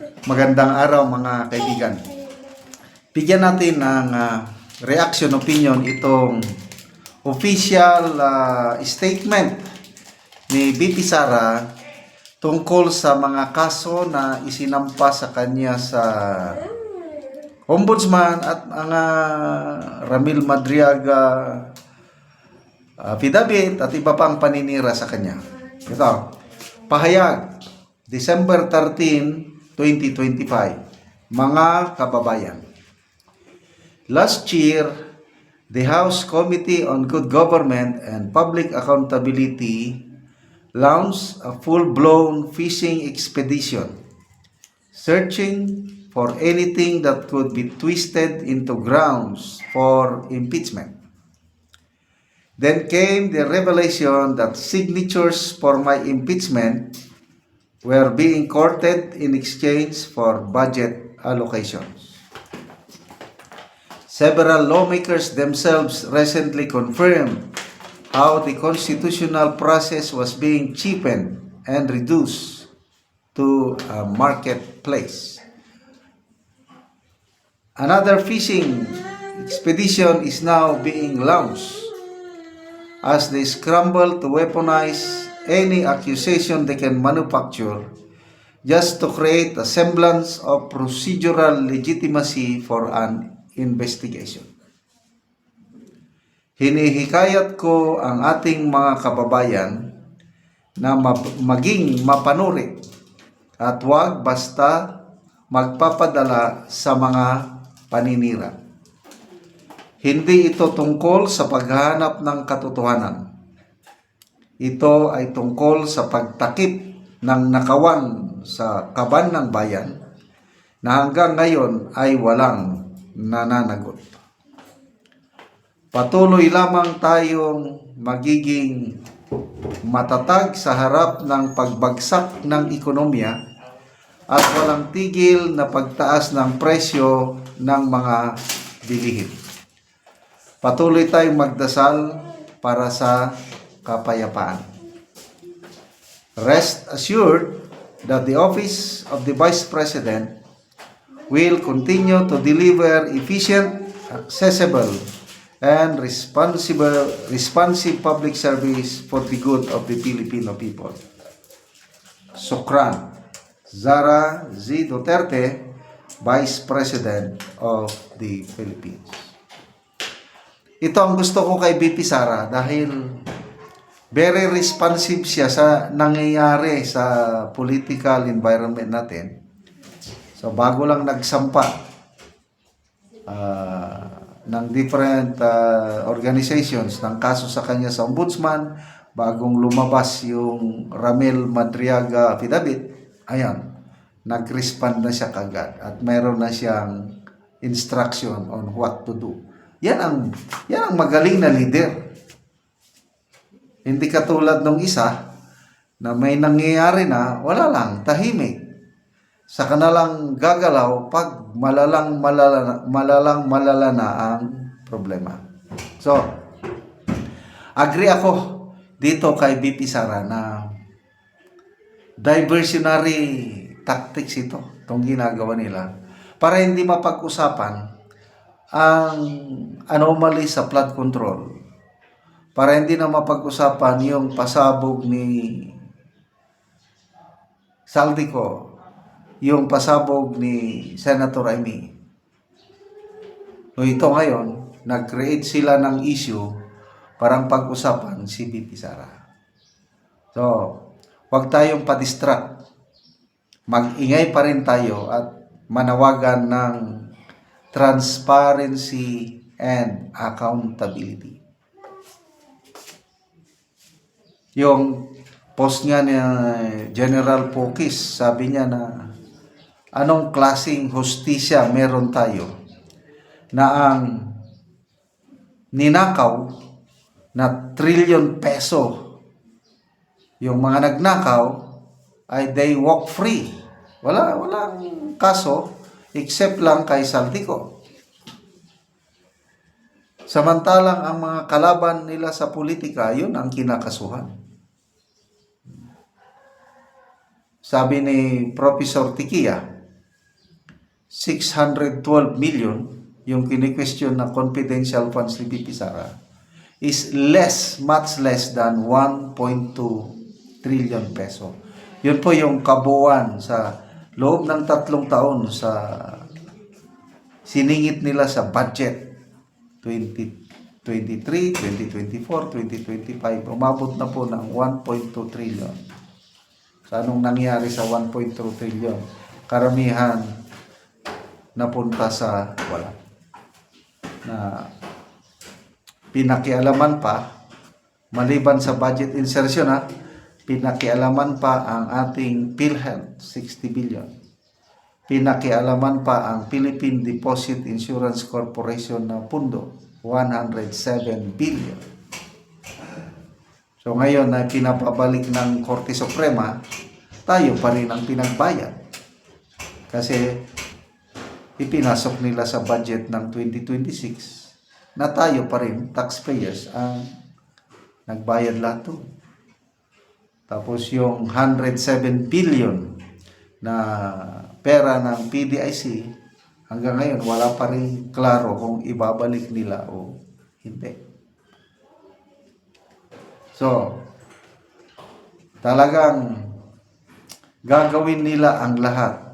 Magandang araw mga kaibigan. Bigyan natin ng reaction opinion itong official statement ni VP Sara tungkol sa mga kaso na isinampa sa kanya sa Ombudsman at mga Ramil Madriaga affidavit at iba pang paninira sa kanya. Ito, pahayag, December 13, 2025. Mga kababayan, last year, the House Committee on Good Government and Public Accountability launched a full-blown fishing expedition, searching for anything that could be twisted into grounds for impeachment. Then came the revelation that signatures for my impeachment were being courted in exchange for budget allocations. Several lawmakers themselves recently confirmed how the constitutional process was being cheapened and reduced to a marketplace. Another fishing expedition is now being launched as they scramble to weaponize any accusation they can manufacture just to create a semblance of procedural legitimacy for an investigation. Hinihikayat ko ang ating mga kababayan na maging mapanuri at huwag basta magpapadala sa mga paninira. Hindi ito tungkol sa paghahanap ng katotohanan. Ito ay tungkol sa pagtakip ng nakawan sa kaban ng bayan na hanggang ngayon ay walang nananagot. Patuloy lamang tayong magiging matatag sa harap ng pagbagsak ng ekonomiya at walang tigil na pagtaas ng presyo ng mga bilihin. Patuloy tayong magdasal para sa kapayapaan. Rest assured that the Office of the Vice President will continue to deliver efficient, accessible, and responsive public service for the good of the Filipino people. Sukran. Sara Z. Duterte, Vice President of the Philippines. Ito ang gusto ko kay VP Sara dahil very responsive siya sa nangyayari sa political environment natin. So bago lang nagsampa ng different organizations ng kaso sa kanya sa Ombudsman, bagong lumabas yung Ramil Madriaga affidavit, ayan, nag-respond na siya kagad at mayroon na siyang instruction on what to do. Yan ang magaling na leader. Hindi katulad nung isa na may nangyayari na wala lang, tahimik. Sa kanalang gagalaw pag malalang malala na ang problema. So, agree ako dito kay VP Sara na diversionary tactics itong ginagawa nila para hindi mapag-usapan ang anomaly sa flood control, para hindi na mapag-usapan yung pasabog ni Saldico, yung pasabog ni Senator Amy. So ito ngayon, nag-create sila ng issue parang pag-usapan si VP Sara. So, huwag tayong pa-distract. Mag-ingay pa rin tayo at manawagan ng transparency and accountability. Yung post nga ni General Pokis, sabi niya na anong klaseng hustisya meron tayo na ang ninakaw na trillion peso, yung mga nagnakaw ay they walk free. Walang kaso except lang kay Saldico. Samantalang ang mga kalaban nila sa politika, yun ang kinakasuhan. Sabi ni Professor Tikia, 612 million, yung kini-question na confidential funds ni VP Sara, is much less than 1.2 trillion peso. Yun po yung kabuuan sa loob ng 3 taon sa siningit nila sa budget 2023, 2024, 2025. Umabot na po ng 1.2 trillion. So anong nangyari sa 1.2 trillion? Karamihan napunta sa wala. Na pinakialaman pa, maliban sa budget insertion pinakialaman pa ang ating PhilHealth, 60 billion. Pinakialaman pa ang Philippine Deposit Insurance Corporation na pundo, 107 billion. So ngayon na pinapabalik ng Korte Suprema, tayo pa rin ang pinagbayad. Kasi ipinasok nila sa budget ng 2026 na tayo pa rin, taxpayers, ang nagbayad lahat to. Tapos yung 107 billion na pera ng PDIC, hanggang ngayon wala pa rin klaro kung ibabalik nila o hindi. So, talagang gagawin nila ang lahat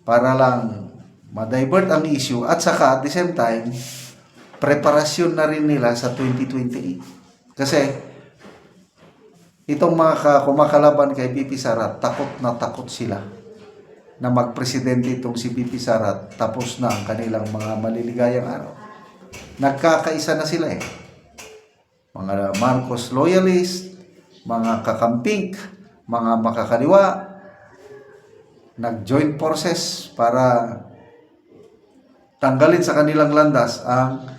para lang ma-divert ang issue at saka at the same time, preparasyon na rin nila sa 2028. Kasi itong mga kumakalaban kay BP Sara, takot na takot sila na magpresidente itong si BP Sara, tapos na ang kanilang mga maliligayang araw. Nagkakaisa na sila mga Marcos loyalist, mga kakamping, mga makakaliwa, nag-join forces para tanggalin sa kanilang landas ang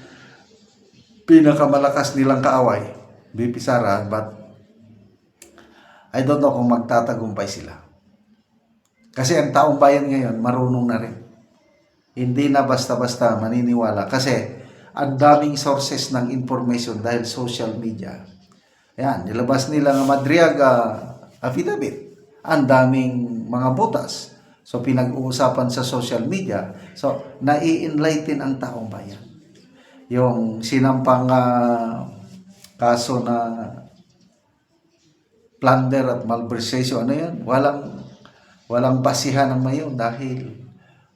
pinakamalakas nilang kaaway, BP Sara, but I don't know kung magtatagumpay sila. Kasi ang taong bayan ngayon, marunong na rin. Hindi na basta-basta maniniwala. Kasi ang daming sources ng information dahil social media. Ayan, nilabas nila ng Madriaga affidavit. Ang daming mga butas. So, pinag-uusapan sa social media. So, nai-enlighten ang taong bayan. Yung sinampang kaso na plunder at malversation, walang basihan ng mayon dahil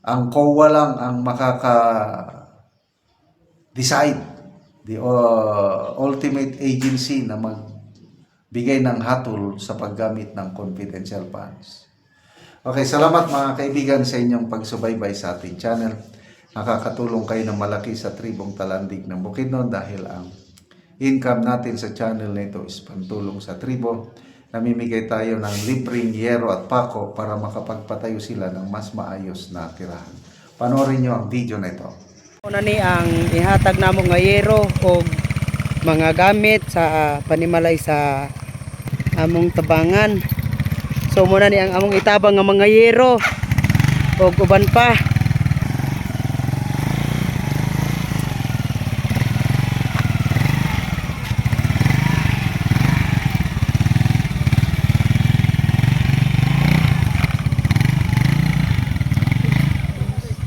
ang COA lang ang makaka-decide, the ultimate agency na magbigay ng hatol sa paggamit ng confidential funds. Okay, salamat mga kaibigan sa inyong pagsubaybay sa ating channel. Nakakatulong kayo ng malaki sa tribong Talandig ng Bukidnon dahil ang income natin sa channel na ito is pantulong sa tribo. Namimigay tayo ng libreng yero at pako para makapagpatayo sila ng mas maayos na tirahan. Panoorin nyo ang video na ito. Una ni ang ihatag namo nga yero o mga gamit sa panimalay sa among tabangan. So muna ni ang among itabang nga mga yero o uban pa.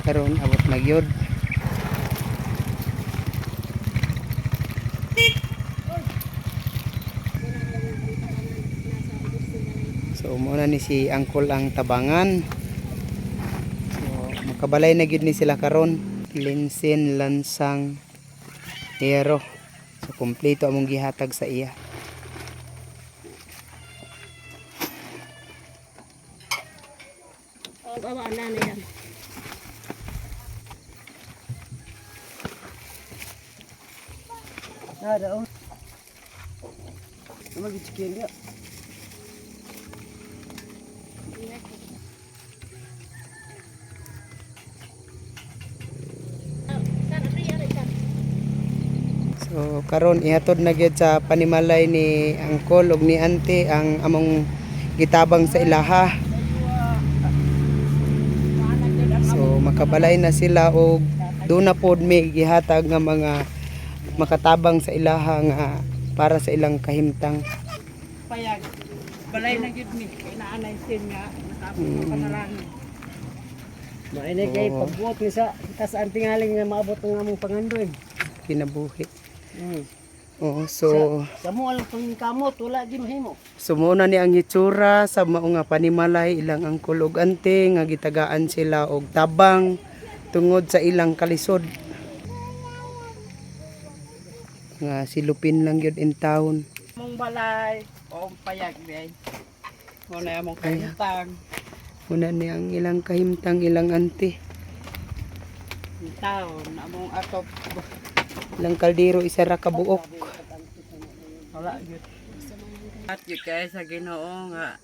Karon abot nagyod. So muna ni si Angkol ang tabangan. So makabalay na gyud ni sila karon, linsin, lansang, yero. So kompleto among gihatag sa iya. Bawa na yan. Ada oh. Nama gichikin dia. So karon ihatod na gyud sa panimalay ni Angkol ug ni Ante ang among gitabang sa ilaha. So makabalay na sila og doon na pod may gihatag nga mga makatabang sa ilaha nga para sa ilang kahimtang. Payag. Balay na gyud ni kay naanay sin nga natabang panarang. Mainay kay Oo. pagbuot ni sa tas ang tingaling nga maabot ng among pangandoy. Kinabuhi. Mm. Oo, so Sa mo alang pangkamot wala di mahimo. sumuna ni ang itsura sa mao nga panimalay ilang ang kulog ante nga gitagaan sila og tabang tungod sa ilang kalisod. Nga silupin lang yun in town. Mong balay o payag di. Mo na among kahintang. Muna ni ang ilang kahimtang ilang ante. Taon among atop Ilang kaldero isa ra ka buok. wala gyud. At gyud kay sa Ginoo nga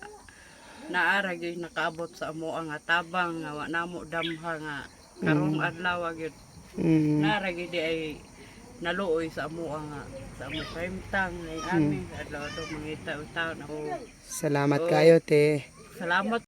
naara gyud nakaabot sa amo ang tabang nga wa namo damha nga karong adlaw gyud Mm. naara gyud di ay naluoy sa amo nga sa amo kahimtang ay amin adlaw do mangita taon ako. Salamat kayo te. Salamat